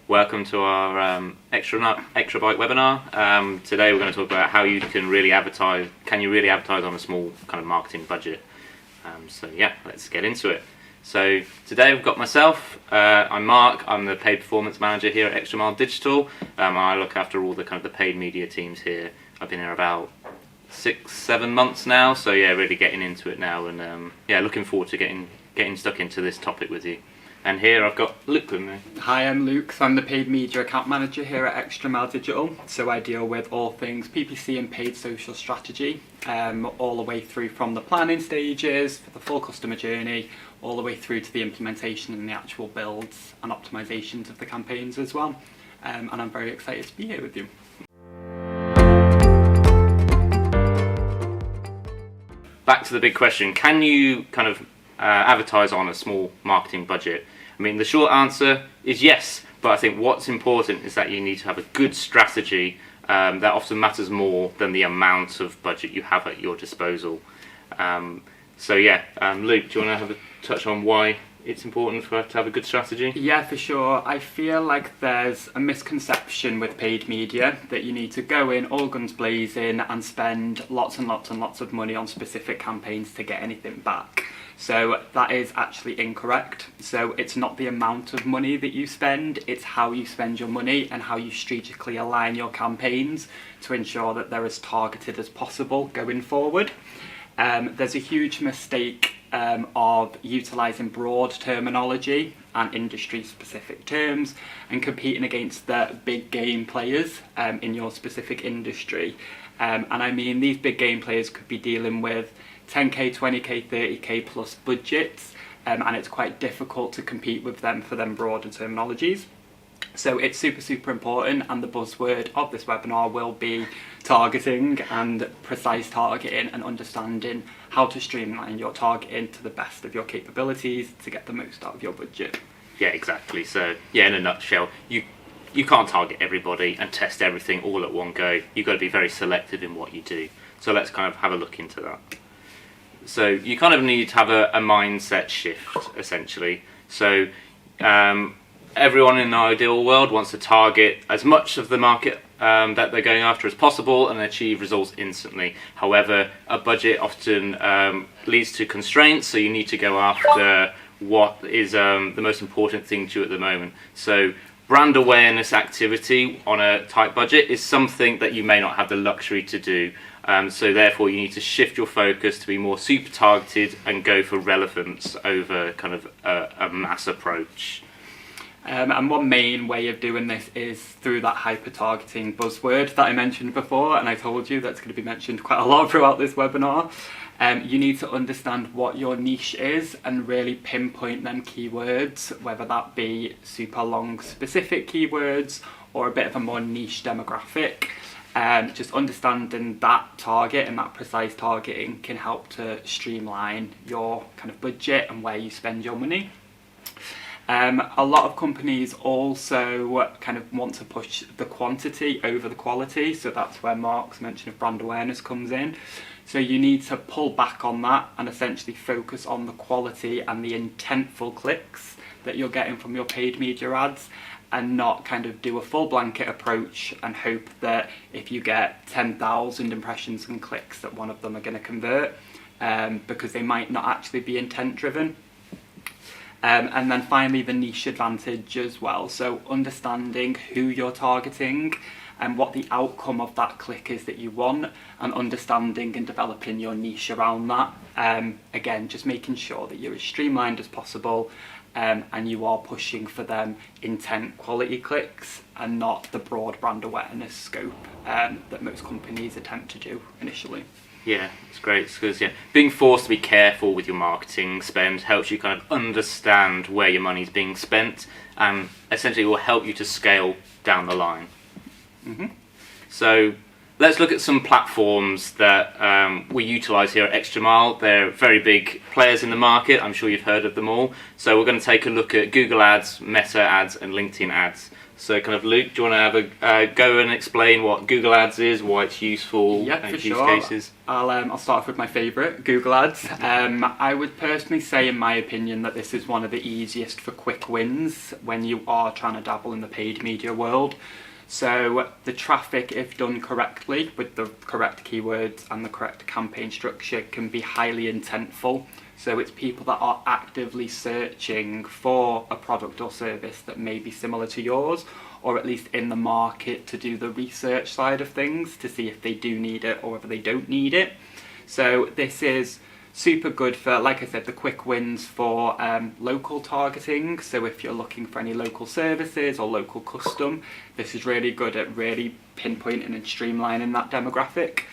Welcome to our extra byte webinar. Today we're going to talk about how you can really advertise. Can you really advertise on a small kind of marketing budget? So yeah, let's get into it. So today we've got myself. I'm Mark. I'm the paid performance manager here at Extra Mile Digital. I look after all the kind of the paid media teams here. I've been here about 6-7 months now. So yeah, really getting into it now, and yeah, looking forward to getting stuck into this topic with you. And here I've got Luke with me. Hi, I'm Luke. So I'm the paid media account manager here at Extra Mile Digital. So I deal with all things PPC and paid social strategy, all the way through from the planning stages for the full customer journey, all the way through to the implementation and the actual builds and optimizations of the campaigns as well. And I'm very excited to be here with you. Back to the big question: can you kind of advertise on a small marketing budget? I mean, the short answer is yes, but I think what's important is that you need to have a good strategy that often matters more than the amount of budget you have at your disposal. So yeah, Luke, do you want to have a touch on why it's important to have a good strategy? Yeah, for sure. I feel like there's a misconception with paid media that you need to go in all guns blazing and spend lots and lots and lots of money on specific campaigns to get anything back. So that is actually incorrect. So it's not the amount of money that you spend, it's how you spend your money and how you strategically align your campaigns to ensure that they're as targeted as possible going forward. There's a huge mistake of utilising broad terminology and industry-specific terms and competing against the big game players in your specific industry. And I mean, these big game players could be dealing with 10k, 20k, 30k plus budgets, and it's quite difficult to compete with them for them broader terminologies. So it's super important, and the buzzword of this webinar will be targeting and precise targeting and understanding how to streamline your targeting to the best of your capabilities to get the most out of your budget. Yeah, exactly. So yeah, in a nutshell, you can't target everybody and test everything all at one go. You've got to be very selective in what you do. So let's kind of have a look into that. So you kind of need to have a mindset shift, essentially. So everyone in the ideal world wants to target as much of the market that they're going after as possible and achieve results instantly. However, a budget often leads to constraints, so you need to go after what is the most important thing to you at the moment. So brand awareness activity on a tight budget is something that you may not have the luxury to do. So therefore you need to shift your focus to be more super targeted and go for relevance over kind of a mass approach. And one main way of doing this is through that hyper-targeting buzzword that I mentioned before, and I told you that's going to be mentioned quite a lot throughout this webinar. You need to understand what your niche is and really pinpoint them keywords, whether that be super long specific keywords or a bit of a more niche demographic. Just understanding that target and that precise targeting can help to streamline your kind of budget and where you spend your money. A lot of companies also kind of want to push the quantity over the quality, so that's where Mark's mention of brand awareness comes in. So you need to pull back on that and essentially focus on the quality and the intentful clicks that you're getting from your paid media ads, and not kind of do a full blanket approach and hope that if you get 10,000 impressions and clicks that one of them are going to convert, because they might not actually be intent driven. And then finally, the niche advantage as well. So understanding who you're targeting and what the outcome of that click is that you want, and understanding and developing your niche around that. Again, just making sure that you're as streamlined as possible, and you are pushing for them intent quality clicks and not the broad brand awareness scope that most companies attempt to do initially. Yeah, it's great because being forced to be careful with your marketing spend helps you kind of understand where your money's being spent, and essentially will help you to scale down the line. Mm-hmm. So let's look at some platforms that we utilise here at Extra Mile. They're very big players in the market. I'm sure you've heard of them all. So we're going to take a look at Google Ads, Meta Ads and LinkedIn Ads. So kind of Luke, do you want to have a go and explain what Google Ads is, why it's useful, Yeah, and for use sure. cases? I'll start off with my favourite, Google Ads. I would personally say, in my opinion, that this is one of the easiest for quick wins when you are trying to dabble in the paid media world. So the traffic, if done correctly with the correct keywords and the correct campaign structure, can be highly intentful. So it's people that are actively searching for a product or service that may be similar to yours, or at least in the market to do the research side of things to see if they do need it or whether they don't need it. So this is super good for, like I said, the quick wins for local targeting. So if you're looking for any local services or local custom, this is really good at really pinpointing and streamlining that demographic.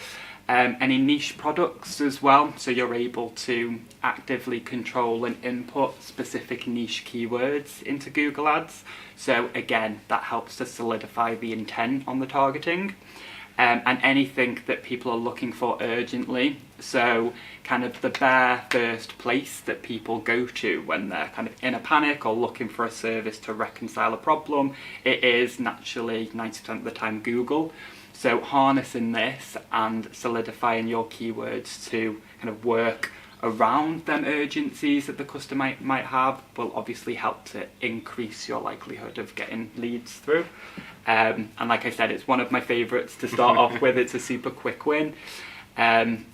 Any niche products as well, so you're able to actively control and input specific niche keywords into Google Ads. So again, that helps to solidify the intent on the targeting. And anything that people are looking for urgently, so kind of the bare first place that people go to when they're kind of in a panic or looking for a service to reconcile a problem, it is naturally 90% of the time Google. So harnessing this and solidifying your keywords to kind of work around them urgencies that the customer might have will obviously help to increase your likelihood of getting leads through. And like I said, it's one of my favourites to start off with. It's a super quick win. And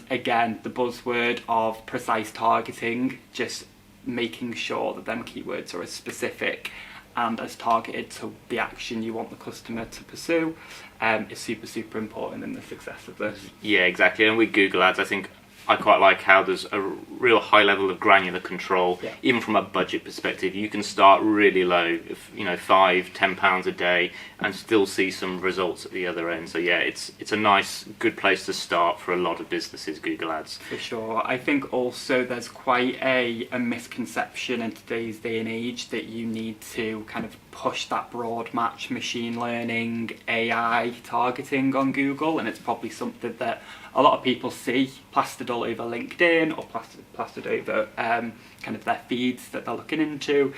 again, the buzzword of precise targeting, just making sure that them keywords are as specific and as targeted to the action you want the customer to pursue, is super, super important in the success of this. Yeah, exactly. And with Google Ads, I think I quite like how there's a real high level of granular control. Yeah. Even from a budget perspective, you can start really low, £5-10 a day, and still see some results at the other end. So yeah, it's a nice, good place to start for a lot of businesses, Google Ads. For sure. I think also there's quite a misconception in today's day and age that you need to kind of push that broad match machine learning, AI targeting on Google, and it's probably something that a lot of people see plastered all over LinkedIn or plastered over kind of their feeds that they're looking into.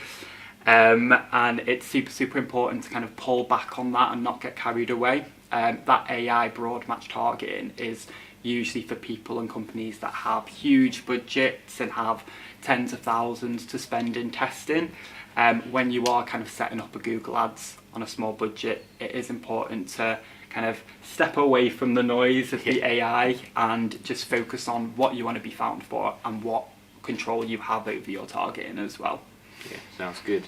And it's super, super important to kind of pull back on that and not get carried away. That AI broad match targeting is usually for people and companies that have huge budgets and have tens of thousands to spend in testing. When you are kind of setting up a Google Ads on a small budget, it is important to kind of step away from the noise of the AI and just focus on what you want to be found for and what control you have over your targeting as well. Yeah, sounds good.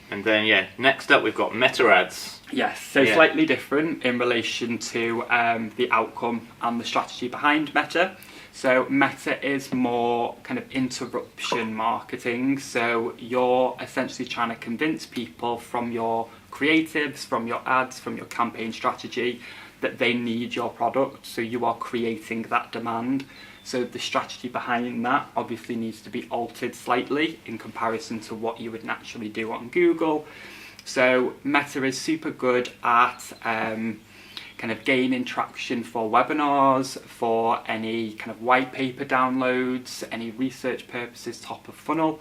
And then, next up we've got meta ads. Yes, so slightly different in relation to the outcome and the strategy behind Meta. So Meta is more kind of interruption marketing. So you're essentially trying to convince people from your creatives, from your ads, from your campaign strategy that they need your product. So you are creating that demand. So the strategy behind that obviously needs to be altered slightly in comparison to what you would naturally do on Google. So Meta is super good at kind of gaining traction for webinars, for any kind of white paper downloads, any research purposes, top of funnel.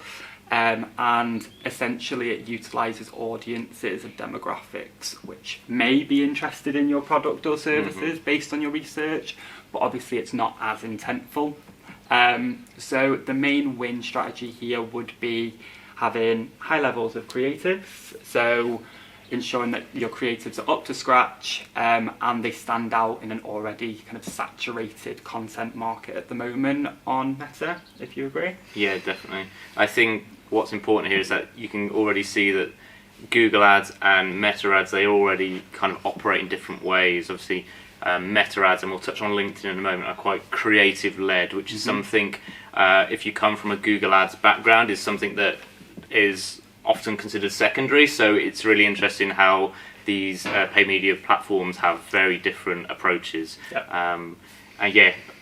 And essentially it utilises audiences and demographics which may be interested in your product or services based on your research, but obviously it's not as intentful. So the main win strategy here would be having high levels of creatives, so ensuring that your creatives are up to scratch and they stand out in an already kind of saturated content market at the moment on Meta, if you agree. Yeah, definitely. I think what's important here is that you can already see that Google Ads and Meta Ads, they already kind of operate in different ways. Obviously, Meta Ads, and we'll touch on LinkedIn in a moment, are quite creative-led, which is something, if you come from a Google Ads background, is something that is often considered secondary. So it's really interesting how these paid media platforms have very different approaches. Yep. And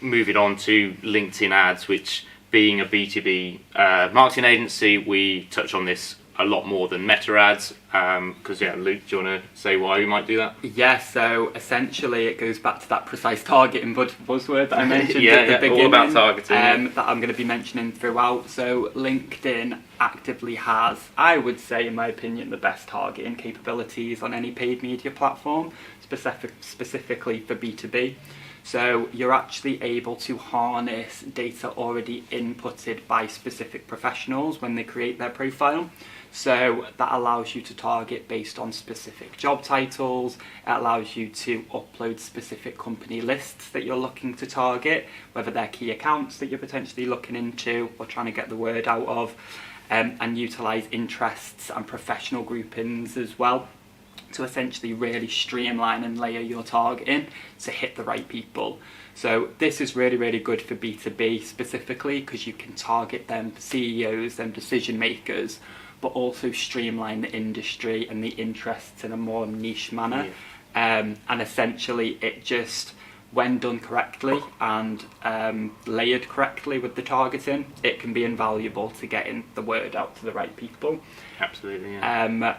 moving on to LinkedIn Ads, which being a B2B marketing agency, we touch on this a lot more than meta ads. Because Luke, do you want to say why we might do that? Yeah, so essentially it goes back to that precise targeting buzzword that I mentioned at the beginning. All about targeting. That I'm going to be mentioning throughout. So LinkedIn actively has, I would say in my opinion, the best targeting capabilities on any paid media platform, specifically for B2B. So you're actually able to harness data already inputted by specific professionals when they create their profile. So that allows you to target based on specific job titles. It allows you to upload specific company lists that you're looking to target, whether they're key accounts that you're potentially looking into or trying to get the word out of, and utilise interests and professional groupings as well, to essentially really streamline and layer your targeting to hit the right people. So this is really, really good for B2B specifically, because you can target them CEOs, them decision makers, but also streamline the industry and the interests in a more niche manner. Yeah. And essentially it just, when done correctly and layered correctly with the targeting, it can be invaluable to getting the word out to the right people. Absolutely, yeah.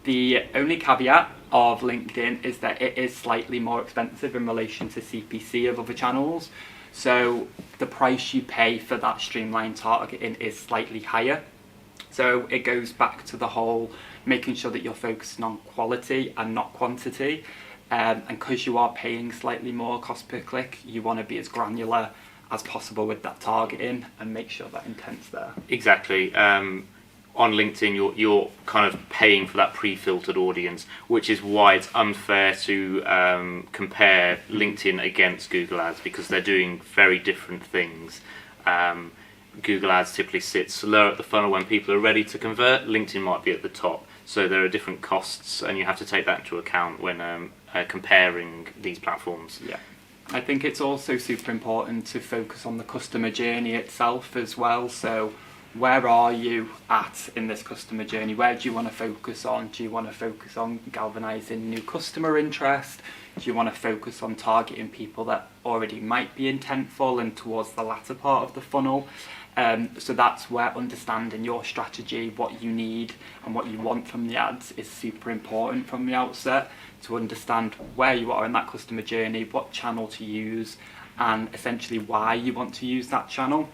The only caveat of LinkedIn is that it is slightly more expensive in relation to CPC of other channels. So the price you pay for that streamlined targeting is slightly higher. So it goes back to the whole making sure that you're focusing on quality and not quantity. And because you are paying slightly more cost per click, you want to be as granular as possible with that targeting and make sure that intent's there. Exactly. On LinkedIn, you're kind of paying for that pre-filtered audience, which is why it's unfair to compare LinkedIn against Google Ads, because they're doing very different things. Google Ads typically sits lower at the funnel when people are ready to convert. LinkedIn might be at the top. So there are different costs, and you have to take that into account when comparing these platforms. Yeah. I think it's also super important to focus on the customer journey itself as well. So where are you at in this customer journey? Where do you want to focus on? Do you want to focus on galvanizing new customer interest? Do you want to focus on targeting people that already might be intentful and towards the latter part of the funnel? So that's where understanding your strategy, what you need and what you want from the ads is super important from the outset, to understand where you are in that customer journey, what channel to use, and essentially why you want to use that channel.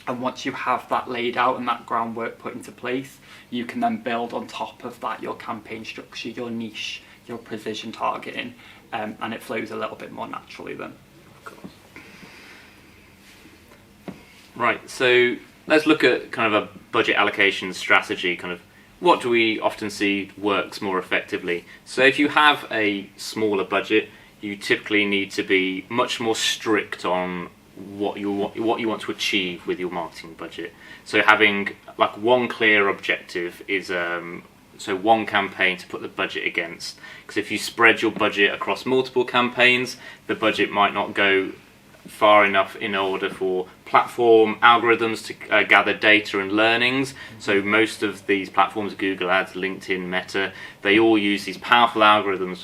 And once you have that laid out and that groundwork put into place, you can then build on top of that your campaign structure, your niche, your precision targeting, and it flows a little bit more naturally then. Of course. Right, so let's look at kind of a budget allocation strategy, kind of what do we often see works more effectively. So if you have a smaller budget, you typically need to be much more strict on what you want to achieve with your marketing budget. So having like one clear objective is so one campaign to put the budget against, because if you spread your budget across multiple campaigns, the budget might not go far enough in order for platform algorithms to gather data and learnings. So most of these platforms, Google Ads, LinkedIn, Meta, they all use these powerful algorithms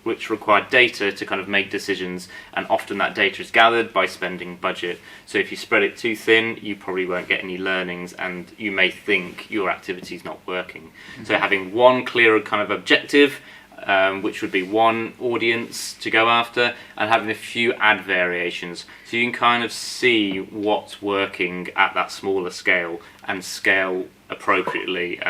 which require data to kind of make decisions, and often that data is gathered by spending budget. So if you spread it too thin, you probably won't get any learnings and you may think your activity is not working. Mm-hmm. So having one clear kind of objective, which would be one audience to go after, and having a few ad variations, so you can kind of see what's working at that smaller scale and scale appropriately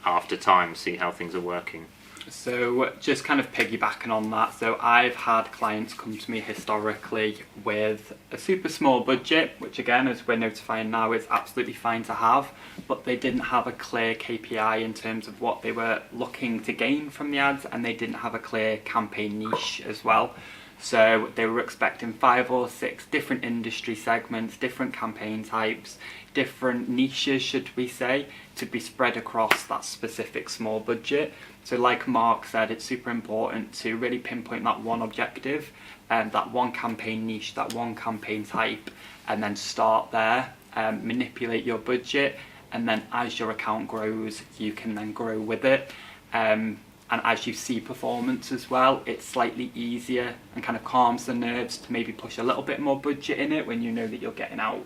after time, see how things are working. So just kind of piggybacking on that, so I've had clients come to me historically with a super small budget, which again, as we're notifying now, is absolutely fine to have, but they didn't have a clear KPI in terms of what they were looking to gain from the ads, and they didn't have a clear campaign niche as well. So they were expecting 5 or 6 different industry segments, different campaign types, different niches, should we say, to be spread across that specific small budget. So like Mark said, it's super important to really pinpoint that one objective and that one campaign niche, that one campaign type, and then start there, manipulate your budget, and then as your account grows, you can then grow with it. And as you see performance as well, it's slightly easier and kind of calms the nerves to maybe push a little bit more budget in it when you know that you're getting out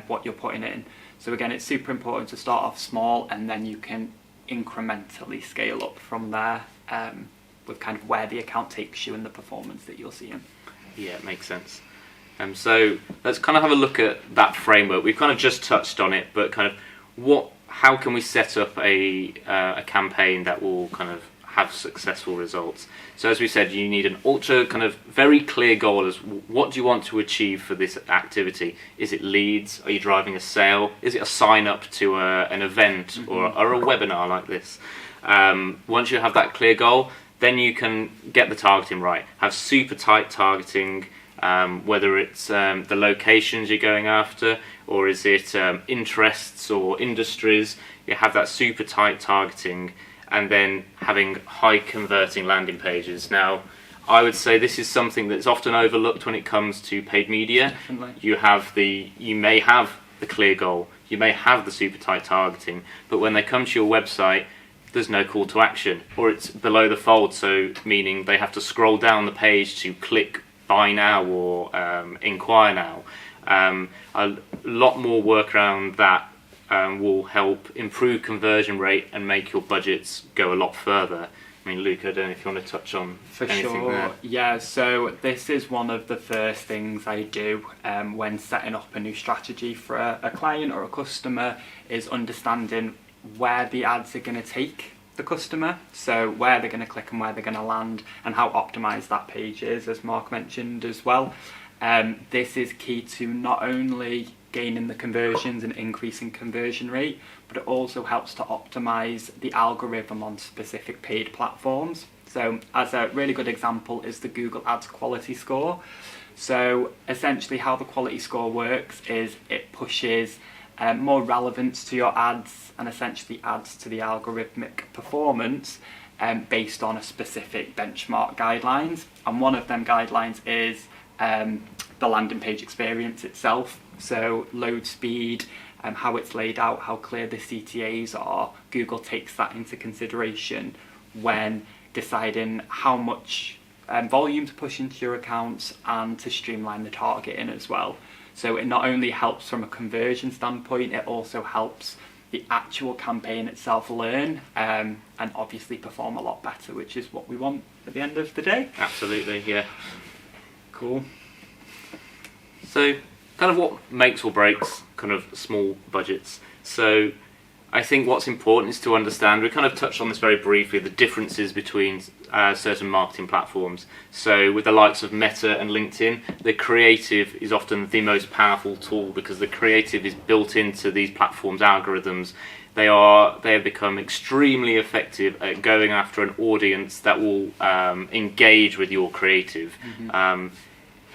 what you're putting in. So again, it's super important to start off small, and then you can incrementally scale up from there with kind of where the account takes you and the performance that you're seeing. Yeah, it makes sense. So let's kind of have a look at that framework. We've kind of just touched on it, but kind of how can we set up a campaign that will kind of have successful results? So as we said, you need an ultra kind of very clear goal as what do you want to achieve for this activity? Is it leads? Are you driving a sale? Is it a sign up to an event or a webinar like this? Once you have that clear goal, then you can get the targeting right. Have super tight targeting, whether it's the locations you're going after, or is it interests or industries. You have that super tight targeting, and then having high converting landing pages. Now, I would say this is something that's often overlooked when it comes to paid media. Definitely. You may have the clear goal, you may have the super tight targeting, but when they come to your website, there's no call to action, or it's below the fold, so meaning they have to scroll down the page to click buy now or inquire now. A lot more work around that will help improve conversion rate and make your budgets go a lot further. I mean, Luke, I don't know if you want to touch on anything there. Yeah, so this is one of the first things I do when setting up a new strategy for a client or a customer, is understanding where the ads are going to take the customer, so where they're going to click and where they're going to land, and how optimized that page is, as Mark mentioned as well. This is key to not only gaining the conversions and increasing conversion rate, but it also helps to optimize the algorithm on specific paid platforms. So as a really good example is the Google Ads quality score. So essentially how the quality score works is it pushes more relevance to your ads and essentially adds to the algorithmic performance based on a specific benchmark guidelines. And one of them guidelines is the landing page experience itself. So load speed, how it's laid out, how clear the CTAs are. Google takes that into consideration when deciding how much volume to push into your accounts and to streamline the targeting as well. So it not only helps from a conversion standpoint, it also helps the actual campaign itself learn and obviously perform a lot better, which is what we want at the end of the day. Absolutely, yeah. Cool. So kind of what makes or breaks kind of small budgets. So I think what's important is to understand, we kind of touched on this very briefly, the differences between certain marketing platforms. So with the likes of Meta and LinkedIn, the creative is often the most powerful tool because the creative is built into these platforms' algorithms. They have become extremely effective at going after an audience that will engage with your creative.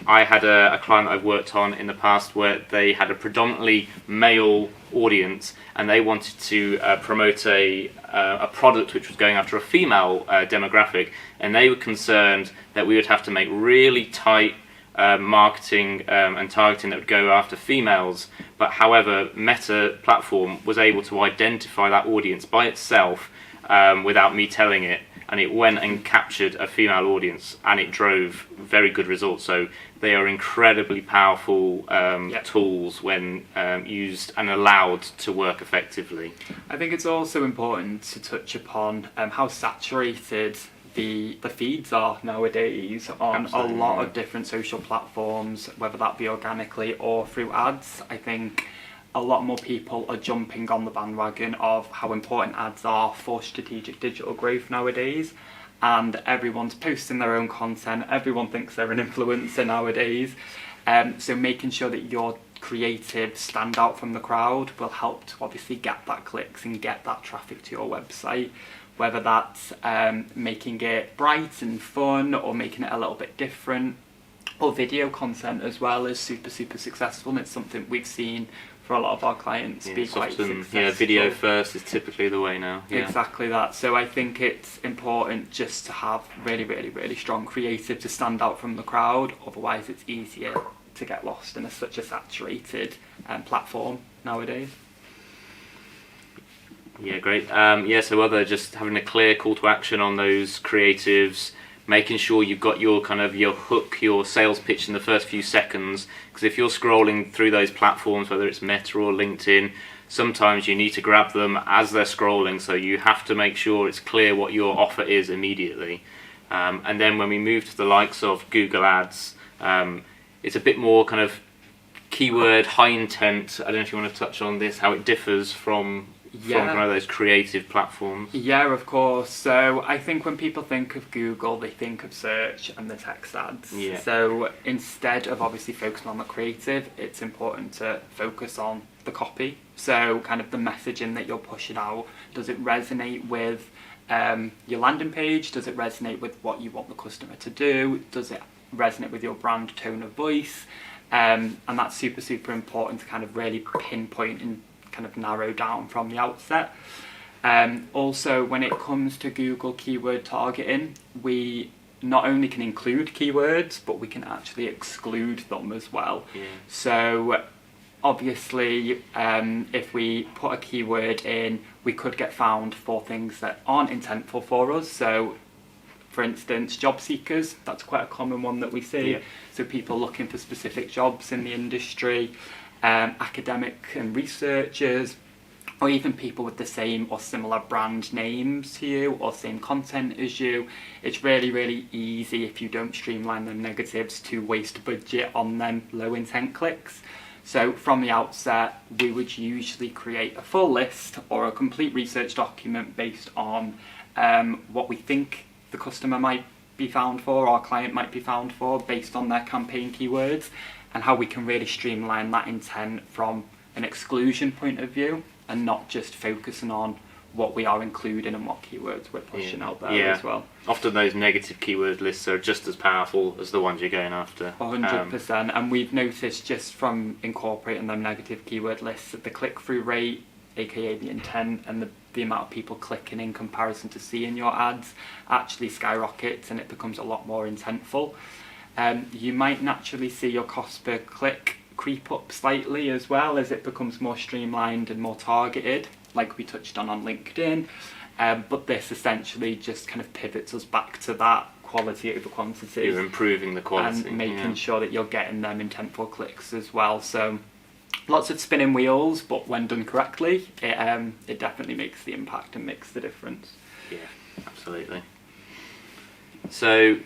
I had a client I've worked on in the past where they had a predominantly male audience and they wanted to promote a product which was going after a female demographic, and they were concerned that we would have to make really tight marketing and targeting that would go after females. But however, Meta platform was able to identify that audience by itself without me telling it, and it went and captured a female audience and it drove very good results. So they are incredibly powerful tools when used and allowed to work effectively. I think it's also important to touch upon how saturated the feeds are nowadays on Absolutely, a lot of different social platforms, whether that be organically or through ads. I think a lot more people are jumping on the bandwagon of how important ads are for strategic digital growth nowadays, and everyone's posting their own content. Everyone thinks they're an influencer nowadays, so making sure that your creative stand out from the crowd will help to obviously get that clicks and get that traffic to your website, whether that's making it bright and fun or making it a little bit different, or video content as well is super successful, and it's something we've seen for a lot of our clients be quite successful. Yeah, video first is typically the way now. Yeah. Exactly that. So I think it's important just to have really strong creative to stand out from the crowd. Otherwise, it's easier to get lost in such a saturated platform nowadays. Yeah, great. So just having a clear call to action on those creatives, making sure you've got your kind of your hook, your sales pitch in the first few seconds, because if you're scrolling through those platforms, whether it's Meta or LinkedIn, sometimes you need to grab them as they're scrolling, so you have to make sure it's clear what your offer is immediately. And then when we move to the likes of Google Ads, it's a bit more kind of keyword, high intent. I don't know if you want to touch on this, how it differs from kind of those creative platforms. Yeah, of course. So I think when people think of Google, they think of search and the text ads. Yeah. So instead of obviously focusing on the creative, it's important to focus on the copy. So kind of the messaging that you're pushing out. Does it resonate with your landing page? Does it resonate with what you want the customer to do? Does it resonate with your brand tone of voice? And that's super, super important to kind of really pinpoint and kind of narrow down from the outset. Also, when it comes to Google keyword targeting, we not only can include keywords, but we can actually exclude them as well. Yeah. So obviously, if we put a keyword in, we could get found for things that aren't intentful for us. So for instance, job seekers, that's quite a common one that we see. Yeah. So people looking for specific jobs in the industry, academic and researchers, or even people with the same or similar brand names to you or same content as you. It's really, really easy if you don't streamline the negatives to waste budget on them low intent clicks. So from the outset, we would usually create a full list or a complete research document based on what we think the customer might be found for, our client might be found for, based on their campaign keywords, and how we can really streamline that intent from an exclusion point of view and not just focusing on what we are including and what keywords we're pushing out there as well. Often those negative keyword lists are just as powerful as the ones you're going after. 100%, and we've noticed just from incorporating them negative keyword lists that the click-through rate, aka the intent, and the amount of people clicking in comparison to seeing your ads actually skyrockets, and it becomes a lot more intentful. You might naturally see your cost per click creep up slightly as well as it becomes more streamlined and more targeted, like we touched on LinkedIn. But this essentially just kind of pivots us back to that quality over quantity. You're improving the quality. And making sure that you're getting them intentful clicks as well. So lots of spinning wheels, but when done correctly, it definitely makes the impact and makes the difference. Yeah, absolutely. So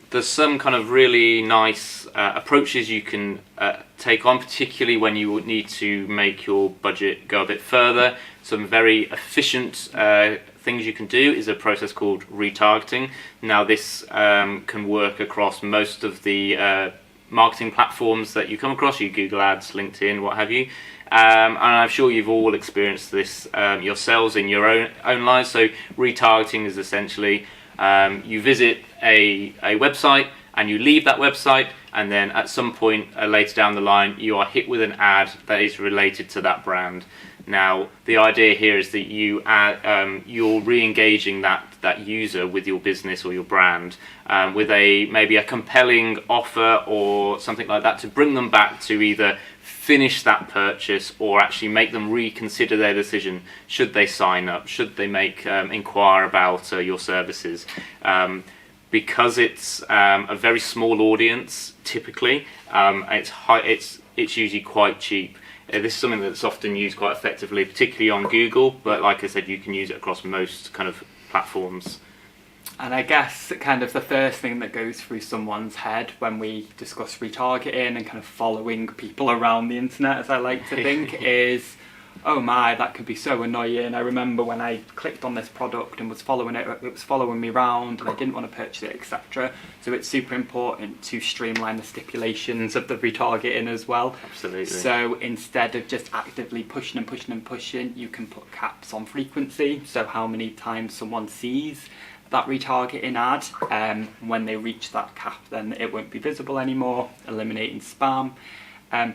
there's some kind of really nice approaches you can take on, particularly when you would need to make your budget go a bit further. Some very efficient things you can do is a process called retargeting. Now this can work across most of the marketing platforms that you come across, you Google Ads, LinkedIn, what have you. And I'm sure you've all experienced this yourselves in your own lives. So retargeting is essentially you visit a website and you leave that website, and then at some point later down the line you are hit with an ad that is related to that brand. Now the idea here is that you're re-engaging that user with your business or your brand with maybe a compelling offer or something like that to bring them back to either finish that purchase or actually make them reconsider their decision. Should they sign up? Should they inquire about your services? Because it's a very small audience, typically, it's usually quite cheap. This is something that's often used quite effectively, particularly on Google, but like I said, you can use it across most kind of platforms. And I guess kind of the first thing that goes through someone's head when we discuss retargeting and kind of following people around the internet, as I like to think, is, oh my, that could be so annoying. I remember when I clicked on this product and was following it was following me around and I didn't want to purchase it, etc. So it's super important to streamline the stipulations of the retargeting as well. Absolutely. So instead of just actively pushing and pushing and pushing, you can put caps on frequency. So how many times someone sees that retargeting ad, when they reach that cap, then it won't be visible anymore, eliminating spam.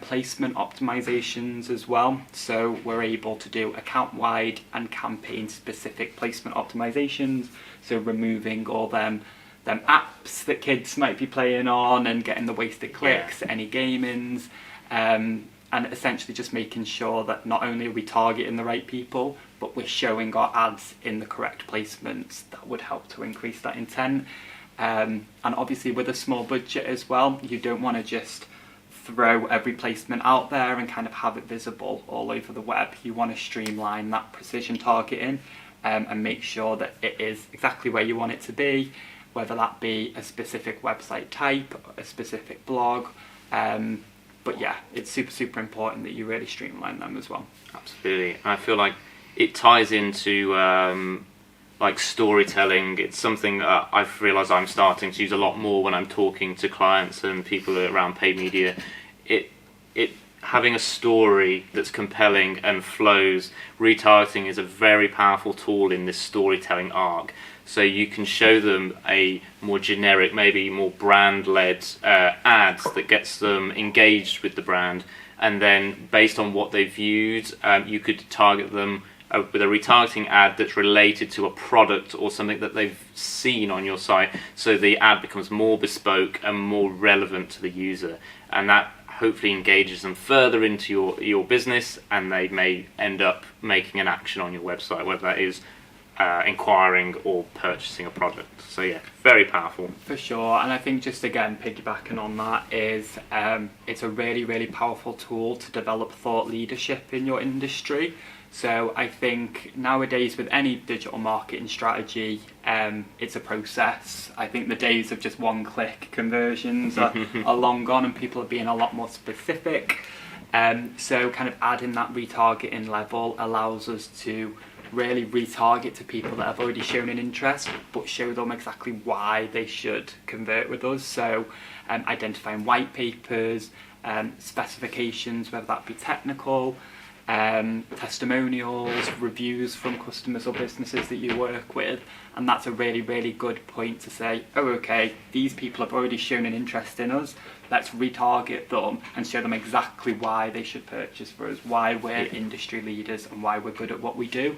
Placement optimizations as well, so we're able to do account-wide and campaign-specific placement optimizations, so removing all them apps that kids might be playing on and getting the wasted clicks, any gamings, and essentially just making sure that not only are we targeting the right people, but we're showing our ads in the correct placements. That would help to increase that intent. And obviously with a small budget as well, you don't want to just throw every placement out there and kind of have it visible all over the web. You want to streamline that precision targeting and make sure that it is exactly where you want it to be, whether that be a specific website type, a specific blog. But yeah, it's super important that you really streamline them as well. Absolutely. I feel like it ties into like storytelling. It's something I've realised I'm starting to use a lot more when I'm talking to clients and people around paid media. It having a story that's compelling and flows. Retargeting is a very powerful tool in this storytelling arc. So you can show them a more generic, maybe more brand-led ads that gets them engaged with the brand, and then based on what they viewed, you could target them with a retargeting ad that's related to a product or something that they've seen on your site, so the ad becomes more bespoke and more relevant to the user, and that hopefully engages them further into your business, and they may end up making an action on your website, whether that is inquiring or purchasing a product. So yeah, very powerful. For sure, and I think just again piggybacking on that is it's a really powerful tool to develop thought leadership in your industry. So I think nowadays with any digital marketing strategy, it's a process. I think the days of just one-click conversions are long gone, and people are being a lot more specific. So kind of adding that retargeting level allows us to really retarget to people that have already shown an interest, but show them exactly why they should convert with us. So identifying white papers, specifications, whether that be technical, testimonials, reviews from customers or businesses that you work with, and that's a really good point to say, oh okay, these people have already shown an interest in us, let's retarget them and show them exactly why they should purchase for us, why we're industry leaders and why we're good at what we do.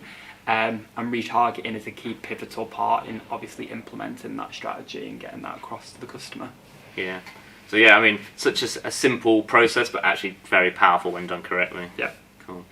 And retargeting is a key pivotal part in obviously implementing that strategy and getting that across to the customer. Yeah. So yeah, I mean, such a simple process, but actually very powerful when done correctly. Yeah. Cool.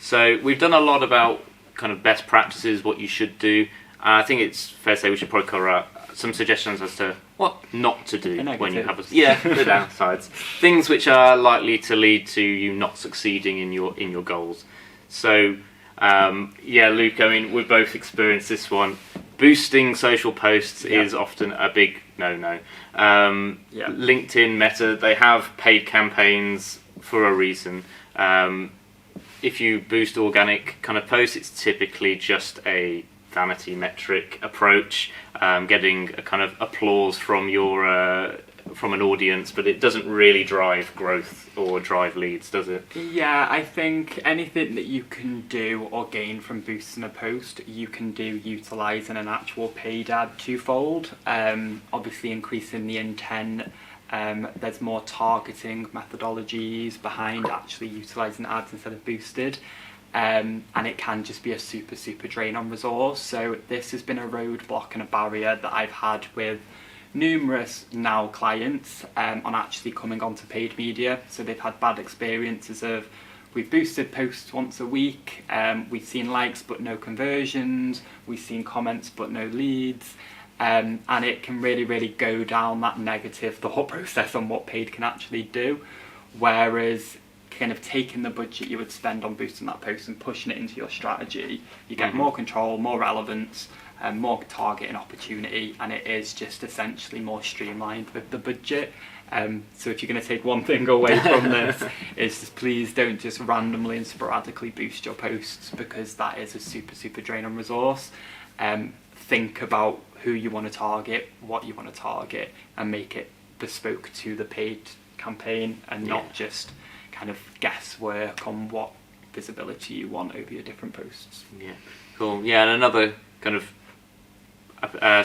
So we've done a lot about kind of best practices, what you should do. I think it's fair to say we should probably cover up some suggestions as to what not to do when you have the downsides, things which are likely to lead to you not succeeding in your goals. So yeah, Luke, I mean, we've both experienced this one. Boosting social posts is often a big no-no. LinkedIn, Meta, they have paid campaigns for a reason. If you boost organic kind of posts, it's typically just a vanity metric approach, getting a kind of applause from from an audience, but it doesn't really drive growth or drive leads, does it? Yeah, I think anything that you can do or gain from boosting a post, you can do utilising an actual paid ad twofold. Obviously increasing the intent. There's more targeting methodologies behind actually utilising ads instead of boosted, and it can just be a super drain on resource. So this has been a roadblock and a barrier that I've had with numerous now clients on actually coming onto paid media. So they've had bad experiences of, we've boosted posts once a week, we've seen likes but no conversions, we've seen comments but no leads. And it can really go down that negative thought process on what paid can actually do, whereas kind of taking the budget you would spend on boosting that post and pushing it into your strategy, you get more control, more relevance, more targeting opportunity, and it is just essentially more streamlined with the budget. So if you're going to take one thing away from this, it's just please don't just randomly and sporadically boost your posts, because that is a super drain on resource. Think about who you want to target, what you want to target, and make it bespoke to the paid campaign, and not just kind of guesswork on what visibility you want over your different posts. Yeah, cool. Yeah, and another kind of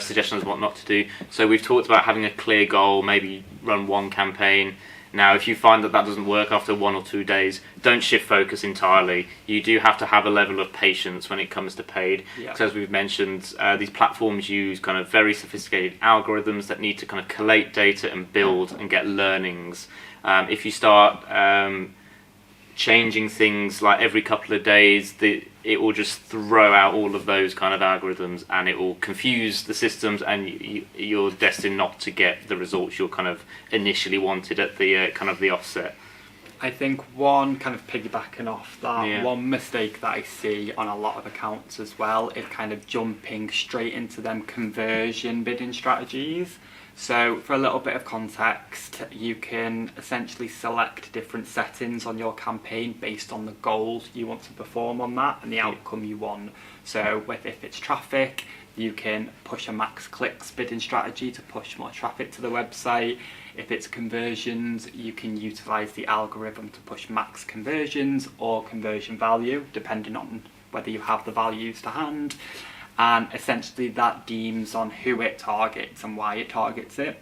suggestions what not to do. So we've talked about having a clear goal, maybe run one campaign. Now, if you find that doesn't work after 1 or 2 days, don't shift focus entirely. You do have to have a level of patience when it comes to paid. So as we've mentioned, these platforms use kind of very sophisticated algorithms that need to kind of collate data and build and get learnings. If you start changing things like every couple of days, it will just throw out all of those kind of algorithms, and it will confuse the systems, and you're destined not to get the results you kind of initially wanted at the kind of the offset. I think one kind of piggybacking off that, one mistake that I see on a lot of accounts as well is kind of jumping straight into them conversion bidding strategies. So for a little bit of context, you can essentially select different settings on your campaign based on the goals you want to perform on that and the outcome you want. So if it's traffic, you can push a max clicks bidding strategy to push more traffic to the website. If it's conversions, you can utilise the algorithm to push max conversions or conversion value, depending on whether you have the values to hand. And essentially that deems on who it targets and why it targets it.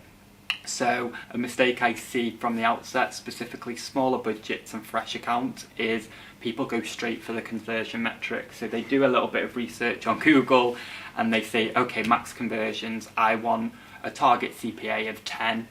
So a mistake I see from the outset, specifically smaller budgets and fresh accounts, is people go straight for the conversion metrics. So they do a little bit of research on Google and they say, okay, max conversions, I want a target CPA of 10,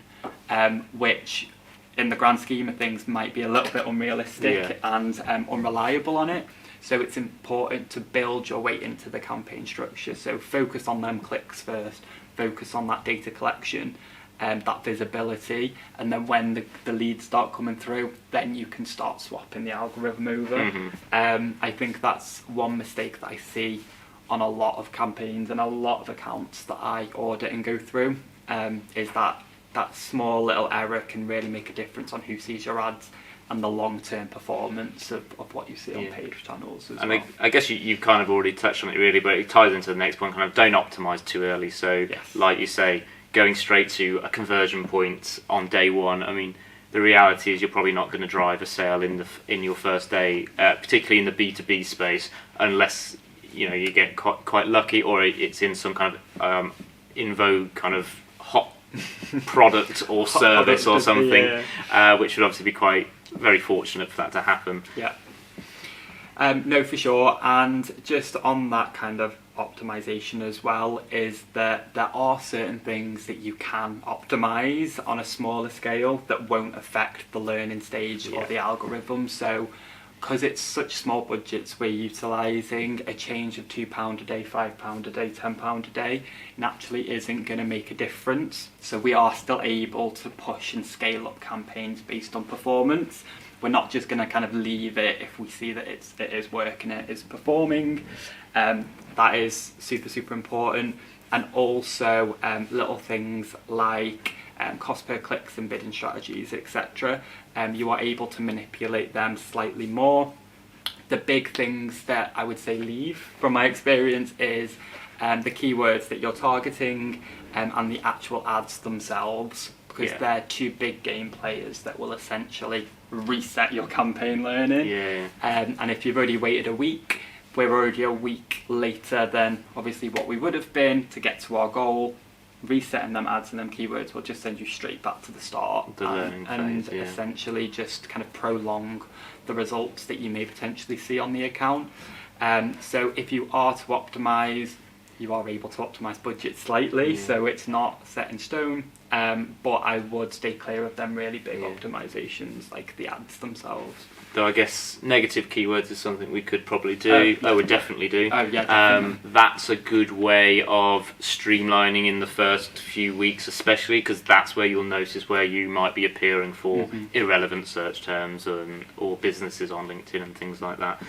which in the grand scheme of things might be a little bit unrealistic and unreliable on it. So it's important to build your way into the campaign structure. So focus on them clicks first, focus on that data collection, that visibility, and then when the leads start coming through, then you can start swapping the algorithm over. I think that's one mistake that I see on a lot of campaigns and a lot of accounts that I audit and go through, is that small little error can really make a difference on who sees your ads and the long-term performance of what you see on paid channels as well. I guess you kind of already touched on it really, but it ties into the next point, kind of don't optimise too early. So like you say, going straight to a conversion point on day one, I mean, the reality is you're probably not going to drive a sale in your first day, particularly in the B2B space, unless you get quite lucky, or it's in some kind of in vogue kind of hot product or service or something, which would obviously be very fortunate for that to happen. No, for sure. And just on that kind of optimization as well, is that there are certain things that you can optimize on a smaller scale that won't affect the learning stage or the algorithm. So because it's such small budgets, we're utilising a change of £2 a day, £5 a day, £10 a day naturally isn't going to make a difference. So we are still able to push and scale up campaigns based on performance. We're not just going to kind of leave it if we see that it is working, it is performing. That is super, super important. And also little things like cost per clicks and bidding strategies, etc. You are able to manipulate them slightly more. The big things that I would say leave from my experience is the keywords that you're targeting and the actual ads themselves, because they're two big game players that will essentially reset your campaign learning. And if you've already waited a week, we're already a week later than obviously what we would have been to get to our goal. Resetting them ads and them keywords will just send you straight back to the start and essentially just kind of prolong the results that you may potentially see on the account. So if you are to optimize, you are able to optimize budget slightly, so it's not set in stone, but I would stay clear of them really big optimizations like the ads themselves. Though I guess negative keywords is something we could probably do. I would definitely do. Definitely. That's a good way of streamlining in the first few weeks, especially because that's where you'll notice where you might be appearing for irrelevant search terms or businesses on LinkedIn and things like that.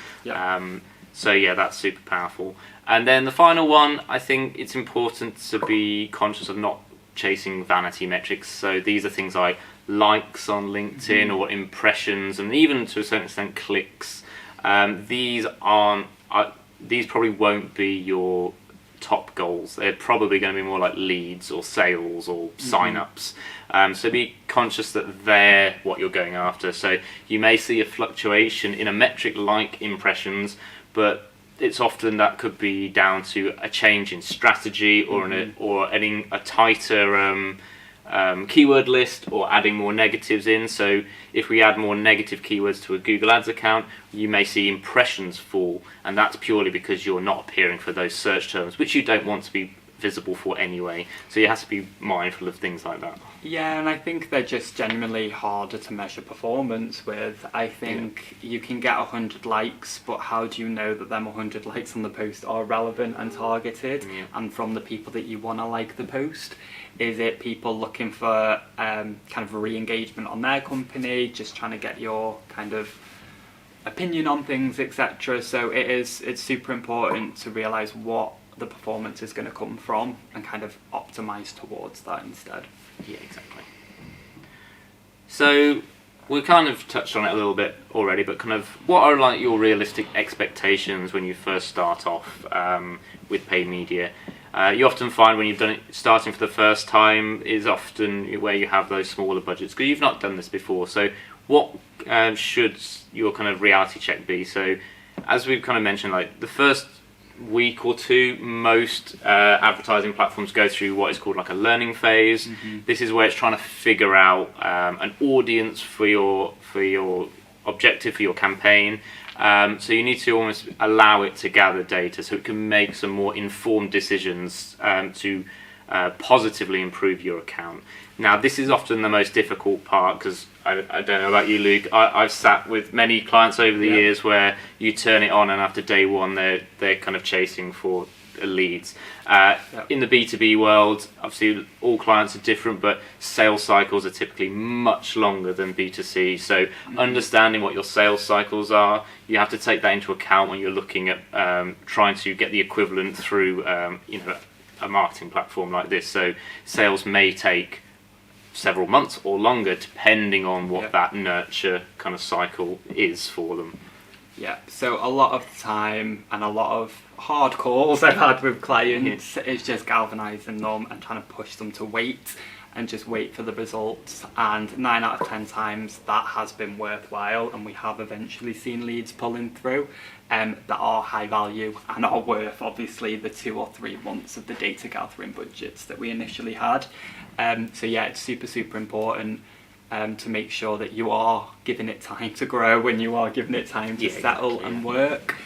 So that's super powerful. And then the final one, I think it's important to be conscious of not chasing vanity metrics. So these are things like likes on LinkedIn or impressions, and even to a certain extent clicks. These probably won't be your top goals. They're probably going to be more like leads or sales or sign-ups. So be conscious that they're what you're going after. So you may see a fluctuation in a metric like impressions, but it's often that could be down to a change in strategy or adding a tighter keyword list or adding more negatives in. So if we add more negative keywords to a Google Ads account, you may see impressions fall, and that's purely because you're not appearing for those search terms which you don't want to be visible for anyway. So you have to be mindful of things like that. Yeah, and I think they're just genuinely harder to measure performance with. I think you can get 100 likes, but how do you know that them 100 likes on the post are relevant and targeted and from the people that you want to like the post? Is it people looking for kind of re-engagement on their company, just trying to get your kind of opinion on things, etc.? So it's super important to realise what the performance is going to come from and kind of optimise towards that instead. Yeah, exactly. So we kind of touched on it a little bit already, but kind of what are like your realistic expectations when you first start off with paid media? You often find when you've done it starting for the first time is often where you have those smaller budgets because you've not done this before. So what should your kind of reality check be? So as we've kind of mentioned, like the first week or two, most advertising platforms go through what is called like a learning phase. This is where it's trying to figure out an audience for your objective, for your campaign. So you need to almost allow it to gather data so it can make some more informed decisions to positively improve your account. Now, this is often the most difficult part because I don't know about you, Luke. I've sat with many clients over the years where you turn it on and after day one they're kind of chasing for leads. In the B2B world, obviously all clients are different, but sales cycles are typically much longer than B2C. So understanding what your sales cycles are, you have to take that into account when you're looking at trying to get the equivalent through a marketing platform like this. So sales may take several months or longer depending on what that nurture kind of cycle is for them. Yeah, so a lot of the time and a lot of hard calls I've had with clients is just galvanising them and trying to push them to wait and just wait for the results, and 9 out of 10 times that has been worthwhile and we have eventually seen leads pulling through that are high value and are worth obviously the 2 or 3 months of the data gathering budgets that we initially had. So yeah, it's super important to make sure that you are giving it time to grow and you are giving it time to settle and work,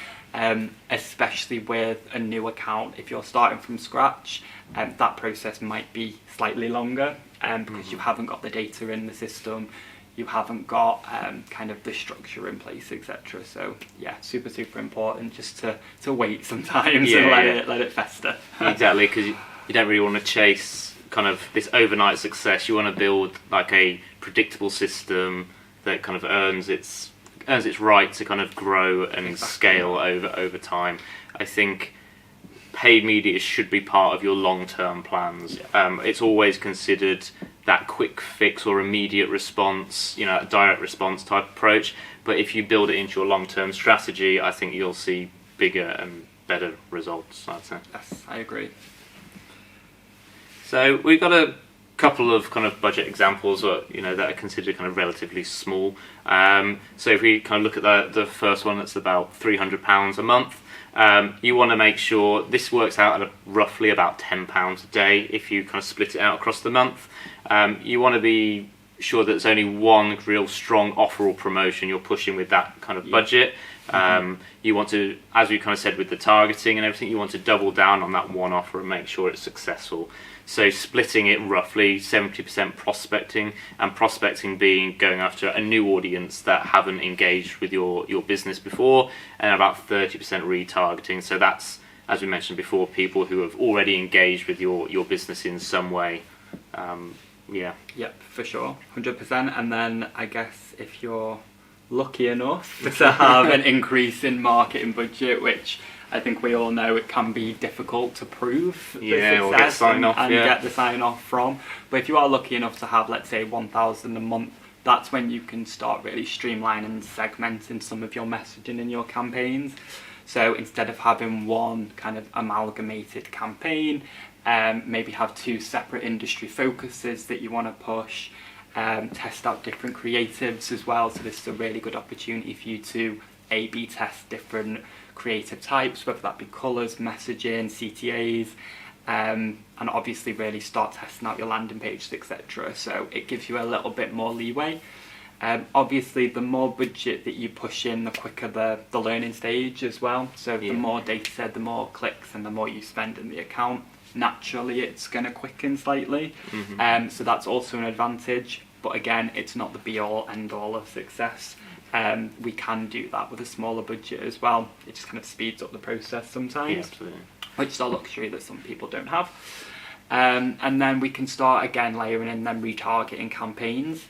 especially with a new account. If you're starting from scratch, that process might be slightly longer because you haven't got the data in the system, you haven't got kind of the structure in place, etc. So yeah, super important just to wait sometimes and let it fester. Exactly, because you don't really want to chase kind of this overnight success. You want to build like a predictable system that kind of earns its right to kind of grow and scale over time. I think paid media should be part of your long-term plans. It's always considered that quick fix or immediate response, a direct response type approach. But if you build it into your long-term strategy, I think you'll see bigger and better results, I'd say. Yes, I agree. So we've got a couple of kind of budget examples that are considered kind of relatively small. So if we kind of look at the first one, that's about £300 a month. You want to make sure this works out at roughly about £10 a day if you kind of split it out across the month. You want to be sure that there's only one real strong offer or promotion you're pushing with that kind of budget. You want to, as we kind of said with the targeting and everything, you want to double down on that one offer and make sure it's successful. So splitting it roughly 70% prospecting, and prospecting being going after a new audience that haven't engaged with your business before, and about 30% retargeting. So that's, as we mentioned before, people who have already engaged with your business in some way. Yep, for sure, 100%. And then I guess if you're lucky enough to have an increase in marketing budget, which I think we all know it can be difficult to prove the success and get the sign off from. But if you are lucky enough to have, let's say, 1,000 a month, that's when you can start really streamlining and segmenting some of your messaging in your campaigns. So instead of having one kind of amalgamated campaign, maybe have 2 separate industry focuses that you want to push. Test out different creatives as well. So this is a really good opportunity for you to A/B test different creative types, whether that be colours, messaging, CTAs, and obviously really start testing out your landing pages, etc. So it gives you a little bit more leeway. Obviously, the more budget that you push in, the quicker the learning stage as well. So the more data, the more clicks, and the more you spend in the account, naturally it's going to quicken slightly. So that's also an advantage. But again, it's not the be-all, end-all of success. We can do that with a smaller budget as well. It just kind of speeds up the process sometimes, Yeah, absolutely. which is a luxury that some people don't have. And then we can start again layering in them retargeting campaigns.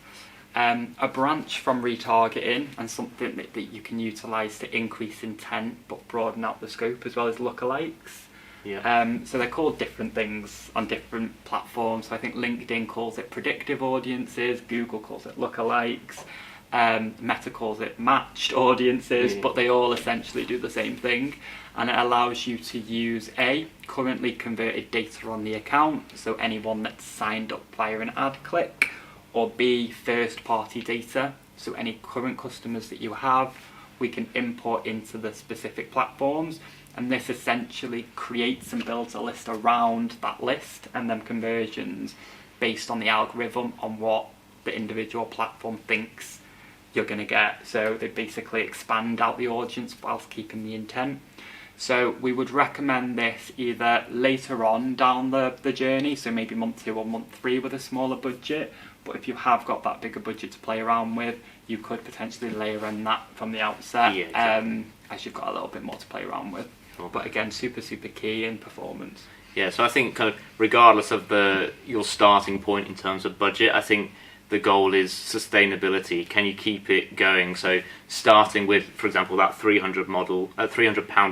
A branch from retargeting and something that you can utilise to increase intent but broaden out the scope as well as lookalikes. Yeah. So they're called different things on different platforms. So I think LinkedIn calls it predictive audiences, Google calls it lookalikes, Meta calls it matched audiences, but they all essentially do the same thing. And it allows you to use currently converted data on the account, so anyone that's signed up via an ad click, or B, first party data, so any current customers that you have, we can import into the specific platforms. And this essentially creates and builds a list around that list and then conversions based on the algorithm on what the individual platform thinks you're going to get. So they basically expand out the audience whilst keeping the intent. So we would recommend this either later on down the journey, so maybe month 2 or month 3 with a smaller budget. But if you have got that bigger budget to play around with, you could potentially layer in that from the outset, as you've got a little bit more to play around with. Sure. But again, super key in performance. Yeah, so I think kind of regardless of your starting point in terms of budget, I think the goal is sustainability. Can you keep it going? So starting with, for example, that £300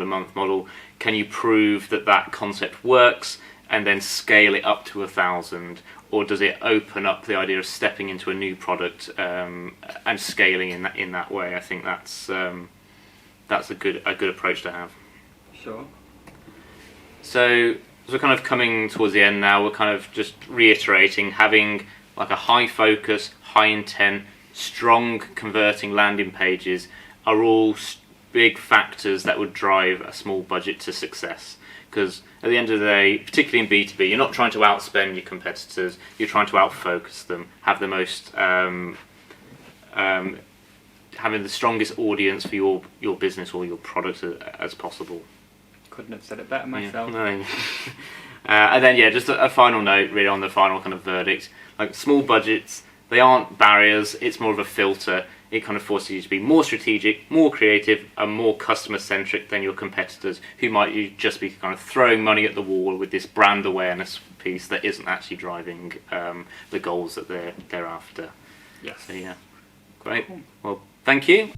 a month model, can you prove that concept works and then scale it up to 1,000? Or does it open up the idea of stepping into a new product and scaling in that way? I think that's a good approach to have. Sure. So as we're kind of coming towards the end now, we're kind of just reiterating having like a high focus, high intent, strong converting landing pages are all big factors that would drive a small budget to success. Because at the end of the day, particularly in B2B, you're not trying to outspend your competitors, you're trying to outfocus them, have the most, having the strongest audience for your business or your product as possible. Couldn't have said it better myself. Yeah, no. And then just a final note really on the final kind of verdict. Like small budgets, they aren't barriers, it's more of a filter. It kind of forces you to be more strategic, more creative, and more customer-centric than your competitors, who might just be kind of throwing money at the wall with this brand awareness piece that isn't actually driving the goals that they're after. Yes. So yeah, great. Well, thank you.